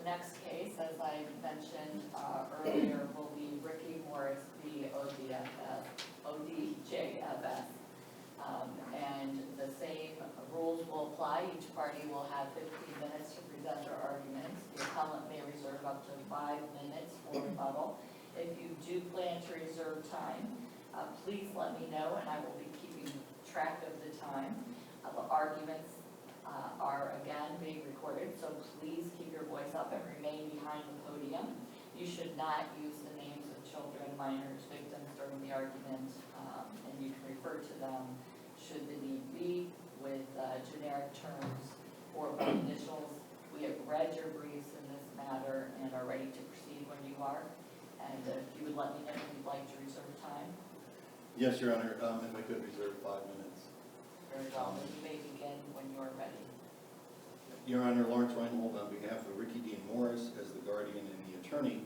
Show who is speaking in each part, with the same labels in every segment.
Speaker 1: next case, as I mentioned earlier, will be Ricky Morris v. ODJFS. And the same rules will apply. Each party will have 15 minutes to present their arguments. The appellant may reserve up to 5 minutes for rebuttal. If you do plan to reserve time, please let me know, and I will be keeping track of the time. The arguments are again being recorded, so please keep your voice up and remain behind the podium. You should not use the names of children, minors, victims during the argument, and you can refer to them should the need be with generic terms or by initials. We have read your briefs in this matter and are ready to proceed when you are. And if you would let me know if you'd like to reserve time.
Speaker 2: Yes, Your Honor, if I could reserve 5 minutes.
Speaker 1: Very well, then you may begin when you are ready.
Speaker 2: Your Honor, Lawrence Reinhold on behalf of Ricky Dean Morris as the guardian and the attorney.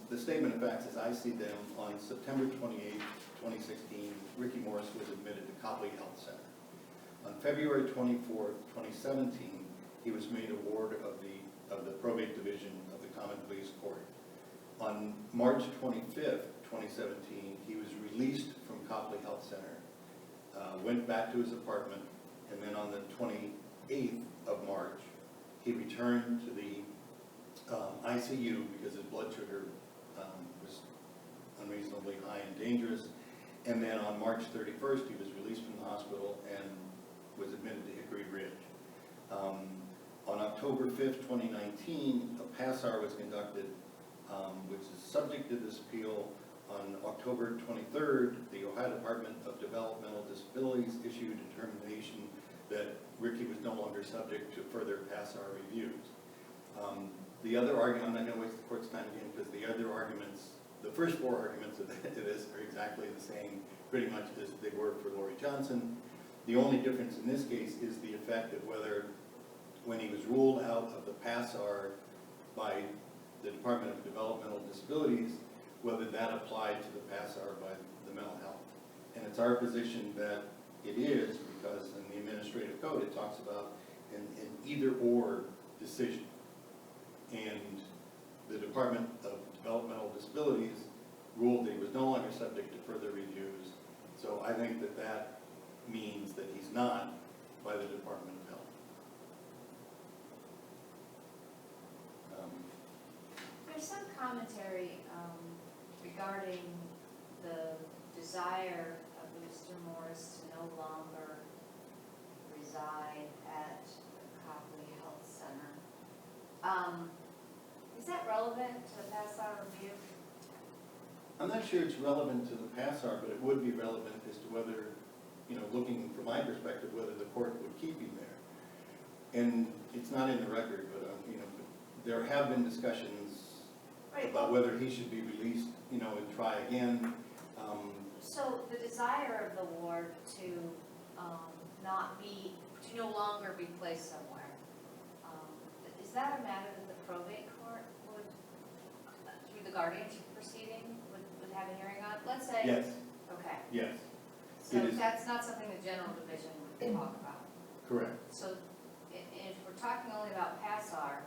Speaker 2: The statement of facts as I see them, on September 28, 2016, Ricky Morris was admitted to Copley Health Center. On February 24, 2017, he was made a ward of the probate division of the Common Pleas Court. On March 25th, 2017, he was released from Copley Health Center, went back to his apartment, and then on the 28th of March, he returned to the ICU because his blood sugar was unreasonably high and dangerous. And then on March 31st, he was released from the hospital and was admitted to Hickory Ridge. On October 5th, 2019, a PASAR was conducted, which is subject to this appeal. On October 23rd, the Ohio Department of Developmental Disabilities issued a determination that Ricky was no longer subject to further PASAR reviews. The other argument, I'm not going to waste the court's time again, because the other arguments, the first 4 arguments of this are exactly the same, pretty much as they were for Lori Johnson. The only difference in this case is the effect of whether, when he was ruled out of the PASAR by the Department of Developmental Disabilities, whether that applied to the PASAR by the mental health. And it's our position that it is, because in the administrative code it talks about an either-or decision. And the Department of Developmental Disabilities ruled that he was no longer subject to further reviews. So I think that that means that he's not by the Department of Health.
Speaker 3: There's some commentary regarding the desire of Mr. Morris to no longer reside at Copley Health Center. Is that relevant to the PASAR review?
Speaker 2: I'm not sure it's relevant to the PASAR, but it would be relevant as to whether, looking from my perspective, whether the court would keep him there. And it's not in the record, but there have been discussions about whether he should be released, and try again.
Speaker 3: So the desire of the ward to no longer be placed somewhere, is that a matter that the probate court would, through the guardianship proceeding, would have a hearing on? Let's say.
Speaker 2: Yes.
Speaker 3: Okay.
Speaker 2: Yes.
Speaker 3: So that's not something the general division would talk about.
Speaker 2: Correct.
Speaker 3: So if we're talking only about PASAR,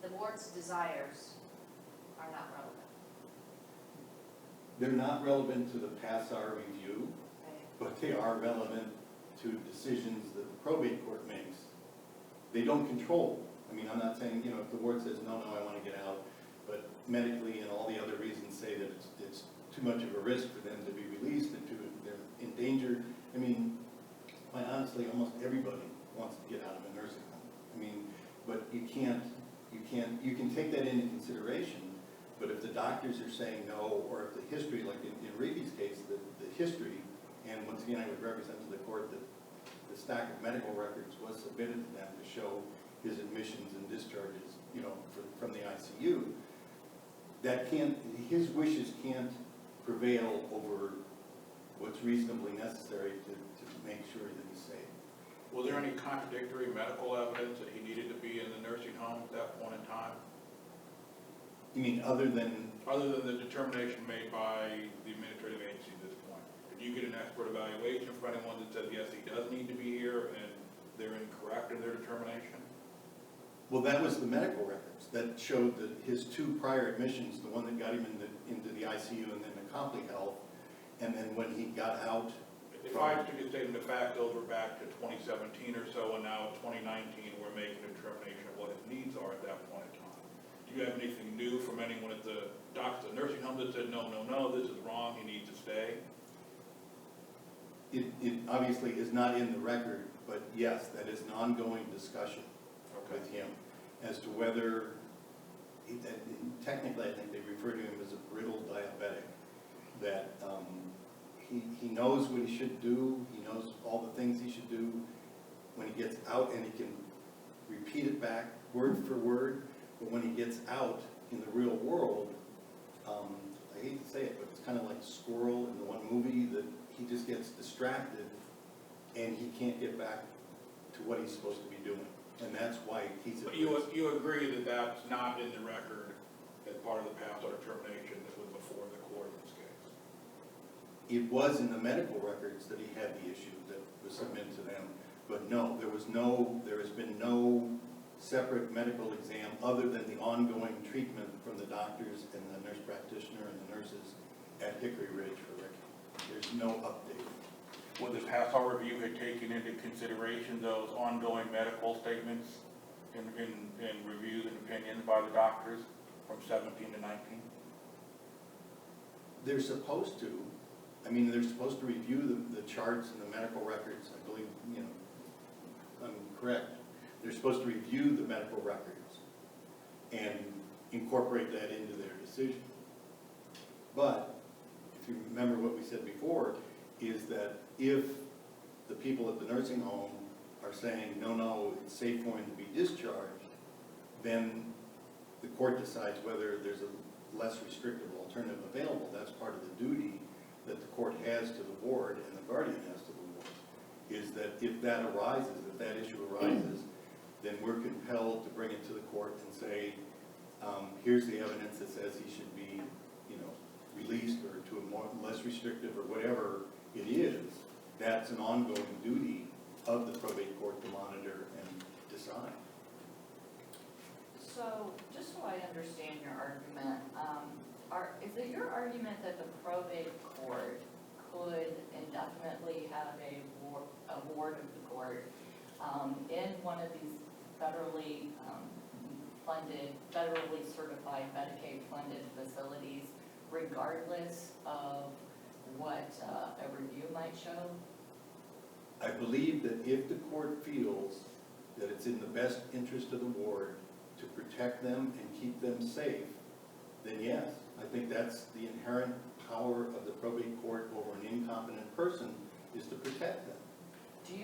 Speaker 3: the board's desires are not relevant.
Speaker 2: They're not relevant to the PASAR review,
Speaker 3: Right.
Speaker 2: but they are relevant to decisions that the probate court makes. They don't control. I mean, I'm not saying, if the board says, no, I want to get out, but medically and all the other reasons say that it's too much of a risk for them to be released and they're in danger. I mean, quite honestly, almost everybody wants to get out of a nursing home. I mean, but you can take that into consideration, but if the doctors are saying no, or if the history, like in Ricky's case, the history, and once again, I would represent to the court that the stack of medical records was submitted to them to show his admissions and discharges, from the ICU, his wishes can't prevail over what's reasonably necessary to make sure that he's safe.
Speaker 4: Was there any contradictory medical evidence that he needed to be in the nursing home at that point in time?
Speaker 2: You mean other than
Speaker 4: the determination made by the administrative agency at this point? Did you get an expert evaluation from anyone that said, yes, he does need to be here, and they're incorrect in their determination?
Speaker 2: Well, that was the medical records that showed that his 2 prior admissions, the one that got him into the ICU and then the Copley Health, and then when he got out.
Speaker 4: If I took a statement of fact, those were back to 2017 or so, and now 2019, we're making a determination of what his needs are at that point in time. Do you have anything new from anyone at the doctor, the nursing home that said, no, this is wrong, he needs to stay?
Speaker 2: It obviously is not in the record, but yes, that is an ongoing discussion with him as to whether, technically I think they refer to him as a brittle diabetic, that he knows what he should do, he knows all the things he should do when he gets out, and he can repeat it back word for word, but when he gets out in the real world, I hate to say it, but it's kind of like Squirrel in the one movie, that he just gets distracted and he can't get back to what he's supposed to be doing. And that's why he's at
Speaker 4: But
Speaker 2: risk.
Speaker 4: you agree that that's not in the record as part of the past or determination that was before the court in this case?
Speaker 2: It was in the medical records that he had the issue that was submitted to them, but no, there has been no separate medical exam other than the ongoing treatment from the doctors and the nurse practitioner and the nurses at Hickory Ridge for Ricky. There's no update.
Speaker 4: Would the PASSAR review have taken into consideration those ongoing medical statements in reviews and opinions by the doctors from 17 to 19?
Speaker 2: They're supposed to. I mean, they're supposed to review the charts and the medical records. I believe, I'm correct. They're supposed to review the medical records and incorporate that into their decision. But if you remember what we said before, is that if the people at the nursing home are saying, no, it's safe for him to be discharged, then the court decides whether there's a less restrictive alternative available. That's part of the duty that the court has to the board and the guardian has to the board, is that if that arises, if that issue arises, then we're compelled to bring it to the court and say, here's the evidence that says he should be, released or to a more less restrictive or whatever it is. That's an ongoing duty of the probate court to monitor and decide.
Speaker 1: So, just so I understand your argument, is it your argument that the probate court could indefinitely have a ward of the court in one of these federally funded, federally certified Medicaid funded facilities, regardless of what a review might show?
Speaker 2: I believe that if the court feels that it's in the best interest of the ward to protect them and keep them safe, then yes, I think that's the inherent power of the probate court over an incompetent person, is to protect them.
Speaker 1: Do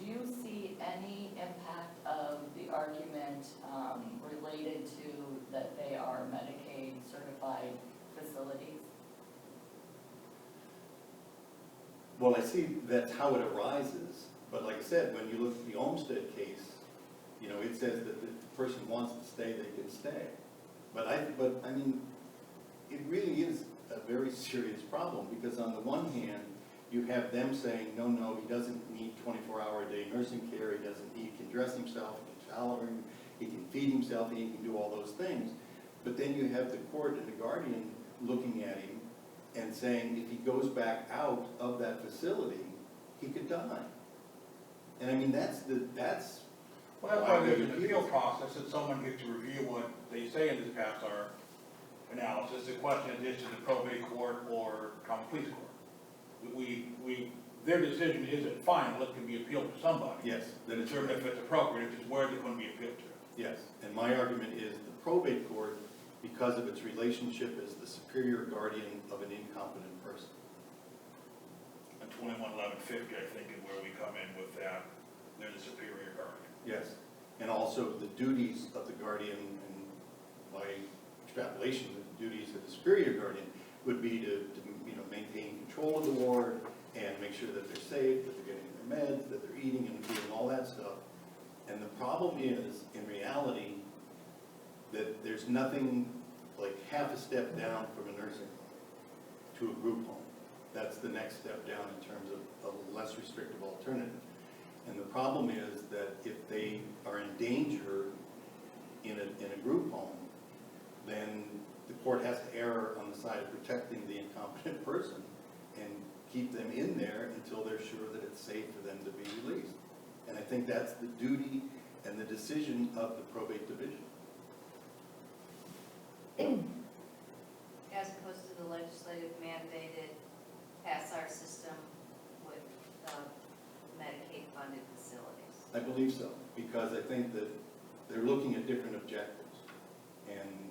Speaker 1: you see any impact of the argument related to that they are Medicaid certified facilities?
Speaker 2: Well, I see that's how it arises, but like I said, when you look at the Olmsted case, it says that if the person wants to stay, they can stay. But I mean, it really is a very serious problem, because on the one hand, you have them saying, no, he doesn't need 24-hour-a-day nursing care, he can dress himself, he can shower, he can feed himself, he can do all those things. But then you have the court and the guardian looking at him and saying, if he goes back out of that facility, he could die. And I mean, that's
Speaker 4: Well, that's why there's an appeal process, that someone gets to review what they say in this PASSAR analysis. The question is to the probate court or common pleas court. Their decision isn't final, it can be appealed to somebody.
Speaker 2: Yes, that is
Speaker 4: Determine if it's appropriate, it's where they're going to be appealed to.
Speaker 2: Yes, and my argument is the probate court, because of its relationship as the superior guardian of an incompetent person.
Speaker 4: And 211150, I think, is where we come in with that. They're the superior guardian.
Speaker 2: Yes, and also the duties of the guardian, and by extrapolation, the duties of the superior guardian would be to maintain control of the ward and make sure that they're safe, that they're getting their meds, that they're eating and doing all that stuff. And the problem is, in reality, that there's nothing like half a step down from a nursing home to a group home. That's the next step down in terms of a less restrictive alternative. And the problem is that if they are in danger in a group home, then the court has to err on the side of protecting the incompetent person and keep them in there until they're sure that it's safe for them to be released. And I think that's the duty and the decision of the probate division.
Speaker 3: As opposed to the legislative mandated pass-our system with Medicaid-funded facilities.
Speaker 2: I believe so, because I think that they're looking at different objectives. And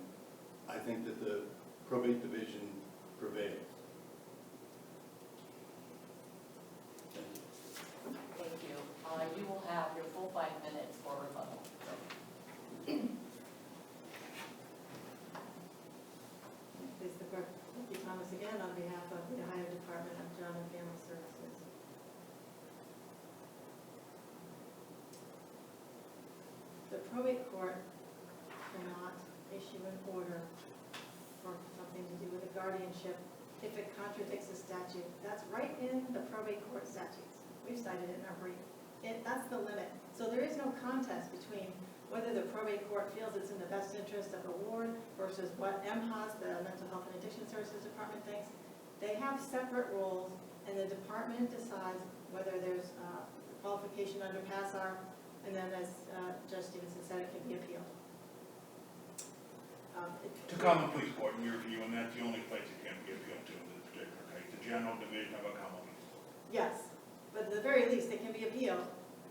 Speaker 2: I think that the probate division prevails.
Speaker 1: Thank you. You will have your full 5 minutes for rebuttal.
Speaker 5: Please the court, Becky Thomas again on behalf of the Ohio Department of Job and Family Services. The probate court cannot issue an order for something to do with a guardianship if it contradicts a statute. That's right in the probate court statutes. We've cited it in our brief. That's the limit. So there is no contest between whether the probate court feels it's in the best interest of the ward versus what MHAS, the Mental Health and Addiction Services Department, thinks. They have separate rules, and the department decides whether there's qualification under PASSAR, and then as Judge Stevenson said, it can be appealed.
Speaker 4: To common police court in your view, and that's the only place it can be appealed to in this particular case, the general division of a common police.
Speaker 5: Yes, but at the very least, it can be appealed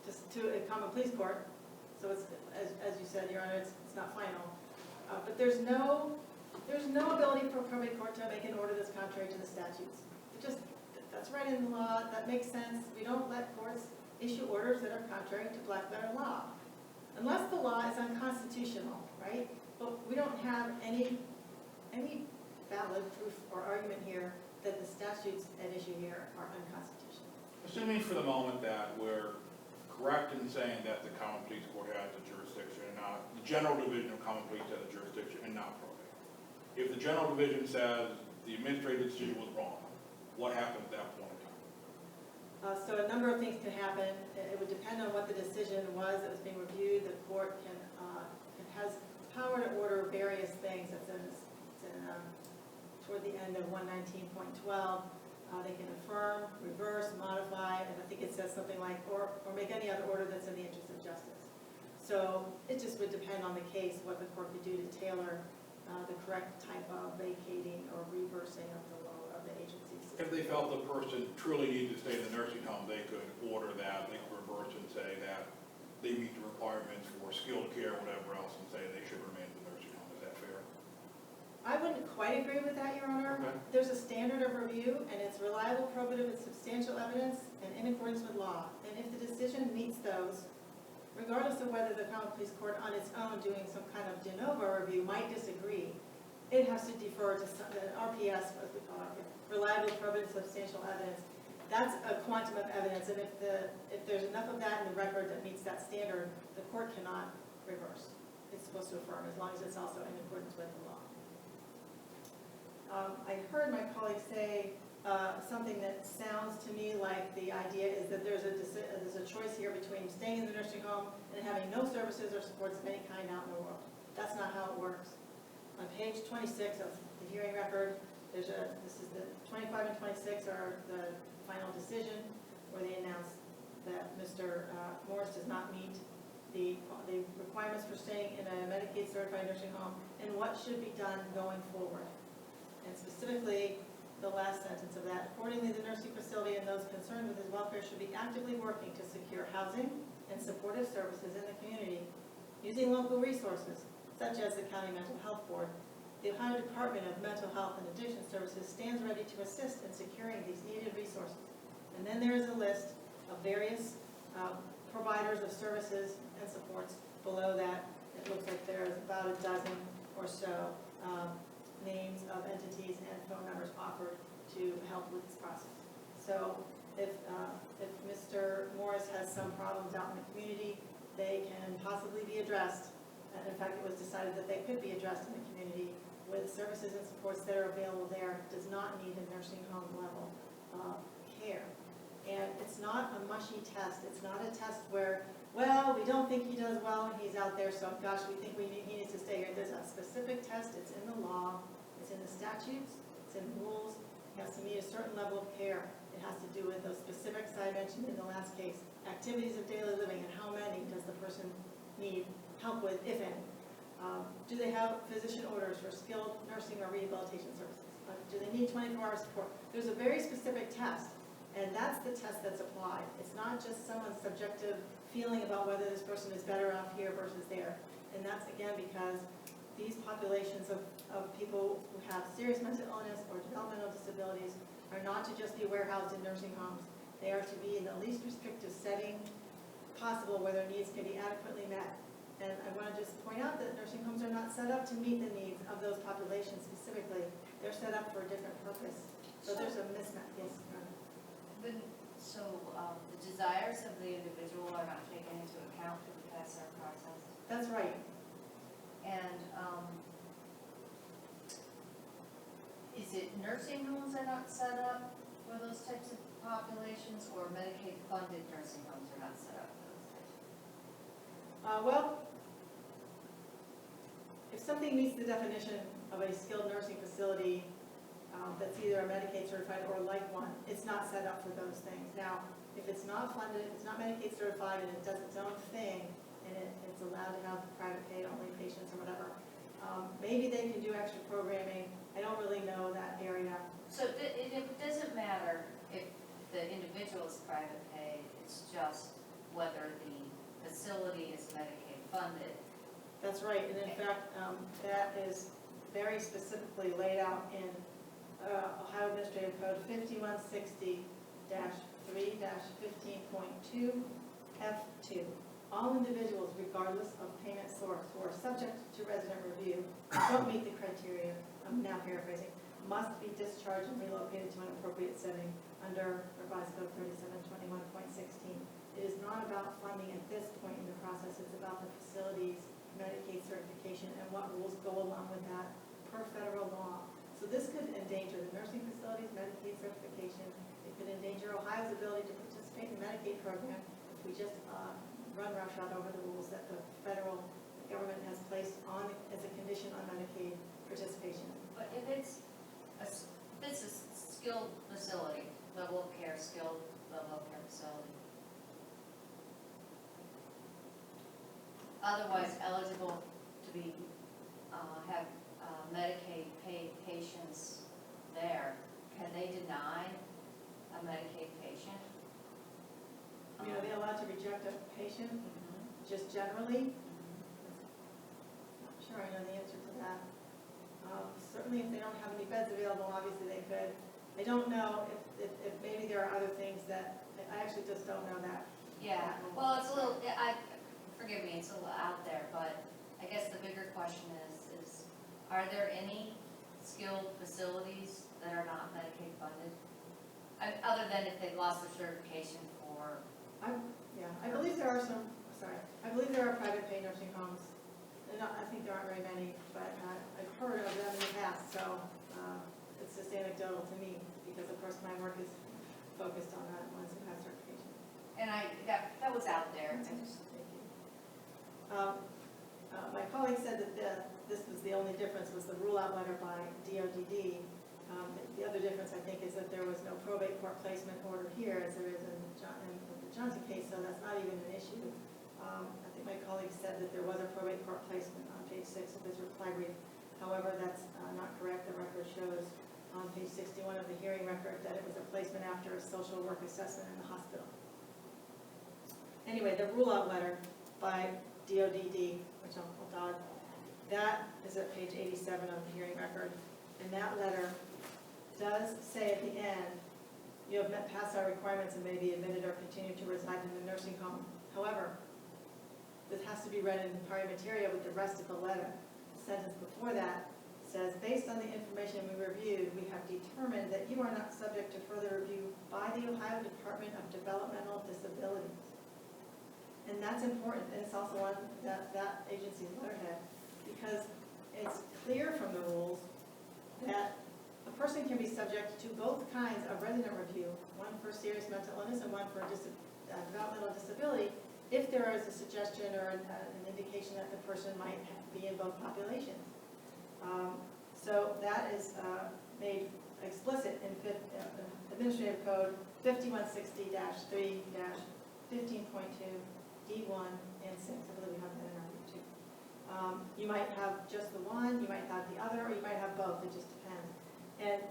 Speaker 5: to a common police court. So it's, as you said, Your Honor, it's not final. But there's no ability for a probate court to make an order that's contrary to the statutes. That's right in the law, that makes sense. We don't let courts issue orders that are contrary to black letter law. Unless the law is unconstitutional, right? But we don't have any valid proof or argument here that the statutes at issue here are unconstitutional.
Speaker 4: Assuming for the moment that we're correct in saying that the common police court has the jurisdiction and not, the general division of common police has the jurisdiction and not probate. If the general division says the administrative decision was wrong, what happens at that point in time?
Speaker 5: So a number of things can happen. It would depend on what the decision was that was being reviewed. The court has power to order various things. It's toward the end of 119.12. They can affirm, reverse, modify, and I think it says something like, or make any other order that's in the interest of justice. So it just would depend on the case, what the court could do to tailor the correct type of vacating or reversing of the law of the agency.
Speaker 4: If they felt the person truly needed to stay in the nursing home, they could order that, they could reverse and say that they meet the requirements for skilled care, whatever else, and say they should remain in the nursing home. Is that fair?
Speaker 5: I wouldn't quite agree with that, Your Honor.
Speaker 4: Okay.
Speaker 5: There's a standard of review, and it's reliable, probative, and substantial evidence, and in accordance with law. And if the decision meets those, regardless of whether the common police court on its own doing some kind of de novo review might disagree, it has to defer to the RPS, as we call it, reliable, probative, substantial evidence. That's a quantum of evidence, and if there's enough of that in the record that meets that standard, the court cannot reverse. It's supposed to affirm, as long as it's also in accordance with the law. I heard my colleague say something that sounds to me like the idea is that there's a choice here between staying in the nursing home and having no services or supports of any kind out in the world. That's not how it works. On page 26 of the hearing record, this is the 25 and 26 are the final decision where they announce that Mr. Morris does not meet the requirements for staying in a Medicaid certified nursing home and what should be done going forward. And specifically, the last sentence of that, accordingly, the nursing facility and those concerned with his welfare should be actively working to secure housing and supportive services in the community, using local resources, such as the County Mental Health Board. The Ohio Department of Mental Health and Addiction Services stands ready to assist in securing these needed resources. And then there is a list of various providers of services and supports. Below that, it looks like there's about a dozen or so names of entities and phone numbers offered to help with this process. So if Mr. Morris has some problems out in the community, they can possibly be addressed. And in fact, it was decided that they could be addressed in the community with services and supports that are available there. It does not need a nursing home level care. And it's not a mushy test. It's not a test where well, we don't think he does well when he's out there, so gosh, we think he needs to stay here. There's a specific test, it's in the law, it's in the statutes, it's in rules, it has to meet a certain level of care. It has to do with those specifics I mentioned in the last case, activities of daily living, and how many does the person need help with, if any. Do they have physician orders for skilled nursing or rehabilitation services? Do they need 24-hour support? There's a very specific test, and that's the test that's applied. It's not just someone's subjective feeling about whether this person is better off here versus there. And that's, again, because these populations of people who have serious mental illness or developmental disabilities are not to just be warehoused in nursing homes. They are to be in the least restrictive setting possible where their needs can be adequately met. And I want to just point out that nursing homes are not set up to meet the needs of those populations specifically. They're set up for a different purpose. So there's a mismatch. Yes, Karen.
Speaker 3: So the desires of the individual are not taken into account for the PASR process?
Speaker 5: That's right.
Speaker 3: And is it nursing homes are not set up for those types of populations, or Medicaid-funded nursing homes are not set up for those types?
Speaker 5: Well, if something meets the definition of a skilled nursing facility that's either a Medicaid certified or like one, it's not set up for those things. Now, if it's not funded, if it's not Medicaid certified and it does its own thing, and it's allowed to have private pay only patients or whatever, maybe they can do extra programming. I don't really know that area.
Speaker 3: So it doesn't matter if the individual is private pay, it's just whether the facility is Medicaid funded.
Speaker 5: That's right, and in fact, that is very specifically laid out in Ohio Administrative Code 5160-3-15.2 F2. All individuals, regardless of payment source, who are subject to resident review, don't meet the criteria, I'm now paraphrasing, must be discharged and relocated to an appropriate setting under Revised Code 3721.16. It is not about funding at this point in the process, it's about the facility's Medicaid certification and what rules go along with that per federal law. So this could endanger the nursing facility's Medicaid certification. It could endanger Ohio's ability to participate in the Medicaid program if we just run roughshod over the rules that the federal government has placed on as a condition on Medicaid participation.
Speaker 3: But if it's a skilled facility, level of care, skilled level of care facility, otherwise eligible to be, have Medicaid paid patients there, can they deny a Medicaid patient?
Speaker 5: I mean, are they allowed to reject a patient just generally? Not sure I know the answer to that. Certainly if they don't have any beds available, obviously they could. I don't know if maybe there are other things that, I actually just don't know that.
Speaker 3: Yeah, well, it's a little, forgive me, it's a little out there, but I guess the bigger question is are there any skilled facilities that are not Medicaid funded? Other than if they've lost their certification for,
Speaker 5: I believe there are some, I believe there are private pay nursing homes. I think there aren't very many, but I've heard of them in the past, so it's just anecdotal to me, because of course my work is focused on that ones who have certification.
Speaker 3: and that was out there.
Speaker 5: Thank you. My colleague said that this was the only difference, was the rule out letter by DODD. The other difference, I think, is that there was no probate court placement order here, as there is in the Johnson case, so that's not even an issue. I think my colleague said that there was a probate court placement on page 6 of his reply brief. However, that's not correct. The record shows on page 61 of the hearing record that it was a placement after a social work assessment in the hospital. Anyway, the rule out letter by DODD, which I'll dog, that is at page 87 of the hearing record. And that letter does say at the end, you have met past our requirements and may be admitted or continue to reside in the nursing home. However, this has to be read in pari materia with the rest of the letter. The sentence before that says, based on the information we reviewed, we have determined that you are not subject to further review by the Ohio Department of Developmental Disabilities. And that's important, and it's also on that agency's letterhead, because it's clear from the rules that a person can be subject to both kinds of resident review, one for serious mental illness and one for developmental disability, if there is a suggestion or an indication that the person might be in both populations. So that is made explicit in Administrative Code 5160-3-15.2, D1 and 6. I believe we have that in our group too. You might have just the one, you might have the other, or you might have both, it just depends. And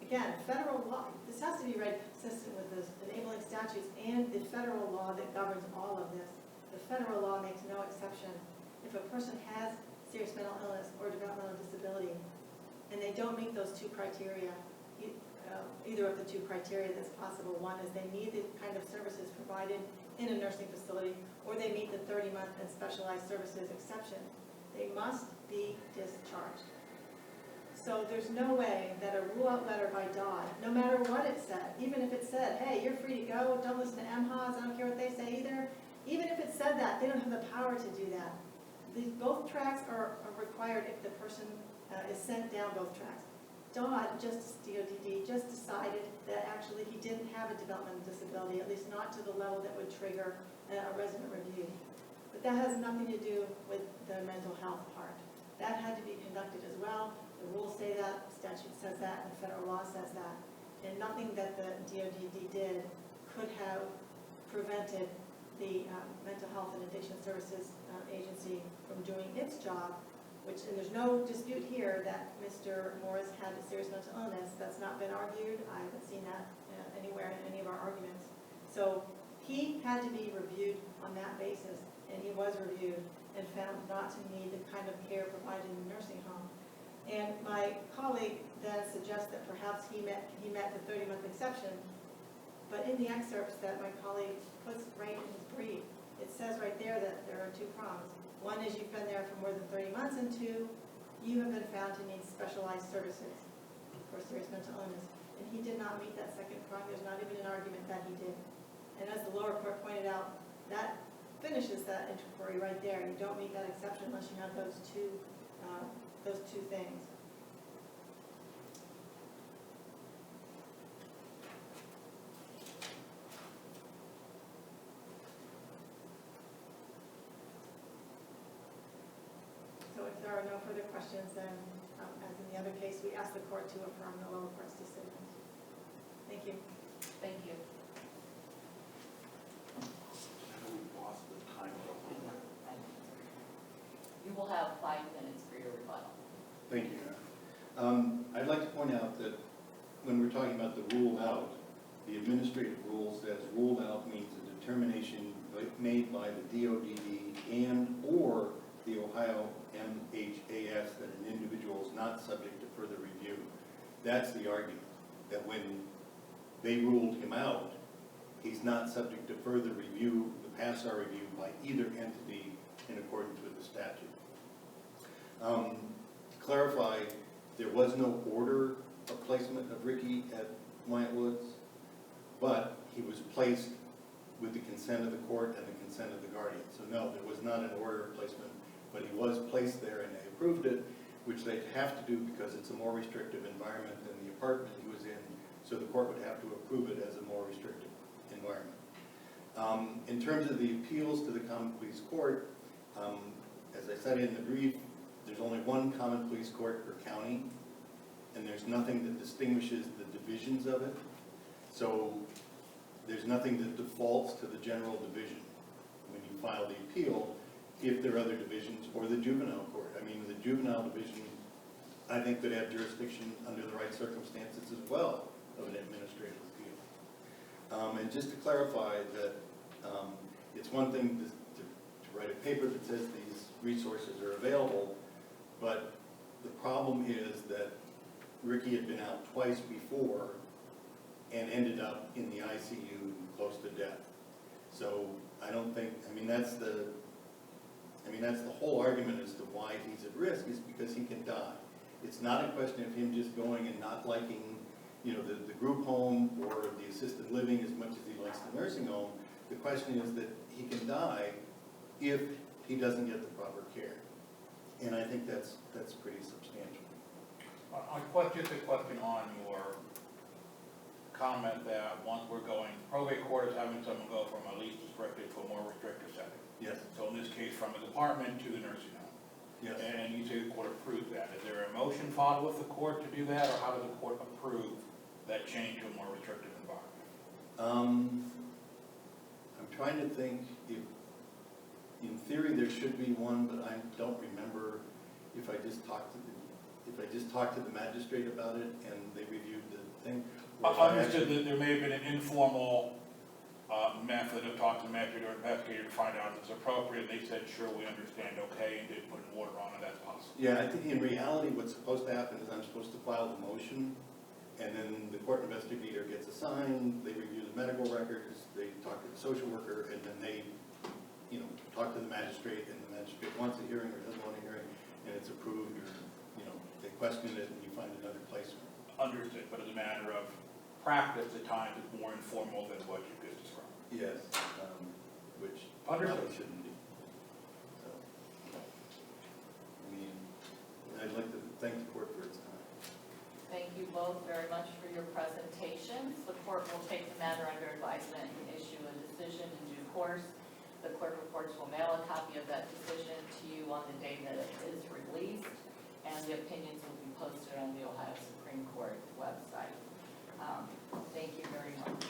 Speaker 5: again, federal law, this has to be read consistent with the enabling statutes and the federal law that governs all of this. The federal law makes no exception. If a person has serious mental illness or developmental disability, and they don't meet those two criteria, either of the two criteria that's possible. One is they need the kind of services provided in a nursing facility, or they meet the 30-month and specialized services exception. They must be discharged. So there's no way that a rule-out letter by DOD, no matter what it said, even if it said, hey, you're free to go, don't listen to MHAs, I don't care what they say either, even if it said that, they don't have the power to do that. Both tracks are required if the person is sent down both tracks. DOD just decided that actually he didn't have a developmental disability, at least not to the level that would trigger a resident review. But that has nothing to do with the mental health part. That had to be conducted as well. The rules say that, the statute says that, and the federal law says that. And nothing that the DOD did could have prevented the Mental Health and Addiction Services Agency from doing its job, and there's no dispute here that Mr. Morris had a serious mental illness. That's not been argued. I haven't seen that anywhere in any of our arguments. So he had to be reviewed on that basis, and he was reviewed and found not to need the kind of care provided in the nursing home. And my colleague then suggests that perhaps he met the 30-month exception, but in the excerpts that my colleague puts right in his brief, it says right there that there are two prongs. One is you've been there for more than 30 months, and two, you have been found to need specialized services for serious mental illness. And he did not meet that second prong. There's not even an argument that he did. And as the lower court pointed out, that finishes that inquiry right there. You don't meet that exception unless you have those two things. So if there are no further questions, then, as in the other case, we ask the court to affirm the lower court's decision. Thank you.
Speaker 1: Thank you. You will have 5 minutes for your rebuttal.
Speaker 2: Thank you, Your Honor. I'd like to point out that when we're talking about the rule out, the administrative rule says ruled out means a determination made by the DODD and/or the Ohio MHAS that an individual is not subject to further review. That's the argument, that when they ruled him out, he's not subject to further review, the pass-our review by either entity in accordance with the statute. To clarify, there was no order of placement of Ricky at Wyatt Woods, but he was placed with the consent of the court and the consent of the guardian. So no, there was not an order of placement, but he was placed there and they approved it, which they have to do because it's a more restrictive environment than the apartment he was in, so the court would have to approve it as a more restrictive environment. In terms of the appeals to the common pleas court, as I said in the brief, there's only one common pleas court per county, and there's nothing that distinguishes the divisions of it. So there's nothing that defaults to the general division when you file the appeal if there are other divisions or the juvenile court. I mean, the juvenile division, I think, could have jurisdiction under the right circumstances as well of an administrative appeal. And just to clarify that it's one thing to write a paper that says these resources are available, but the problem is that Ricky had been out twice before and ended up in the ICU close to death. So I don't think, that's the whole argument as to why he's at risk is because he can die. It's not a question of him just going and not liking, the group home or the assisted living as much as he likes the nursing home. The question is that he can die if he doesn't get the proper care. And I think that's pretty substantial.
Speaker 4: Just a question on your comment that once we're going, probate court is having someone go from a least restricted to a more restrictive setting.
Speaker 2: Yes,
Speaker 4: So in this case, from a department to the nursing home.
Speaker 2: yes.
Speaker 4: And you say the court approved that. Is there a motion filed with the court to do that, or how does the court approve that change to a more restrictive environment?
Speaker 2: I'm trying to think if, in theory, there should be one, but I don't remember if I just talked to the magistrate about it and they reviewed the thing. or if I
Speaker 4: Understood
Speaker 2: actually-
Speaker 4: that there may have been an informal method of talking to the magistrate or investigator to find out if it's appropriate. They said, sure, we understand, okay, and did put an order on it, that's possible.
Speaker 2: Yeah, I think in reality, what's supposed to happen is I'm supposed to file the motion, and then the court investigator gets assigned, they review the medical records, they talk to the social worker, and then they, talk to the magistrate, and the magistrate wants a hearing or doesn't want a hearing, and it's approved, or, they question it, and you find another placement.
Speaker 4: Understood, but as a matter of practice, at times it's more informal than what you just described.
Speaker 2: Yes, which
Speaker 4: Understood.
Speaker 2: probably shouldn't be. So, I'd like to thank the court for its time.
Speaker 1: Thank you both very much for your presentations. The court will take the matter under advisement and issue a decision in due course. The clerk of courts will mail a copy of that decision to you on the day that it is released, and the opinions will be posted on the Ohio Supreme Court website. Thank you very much.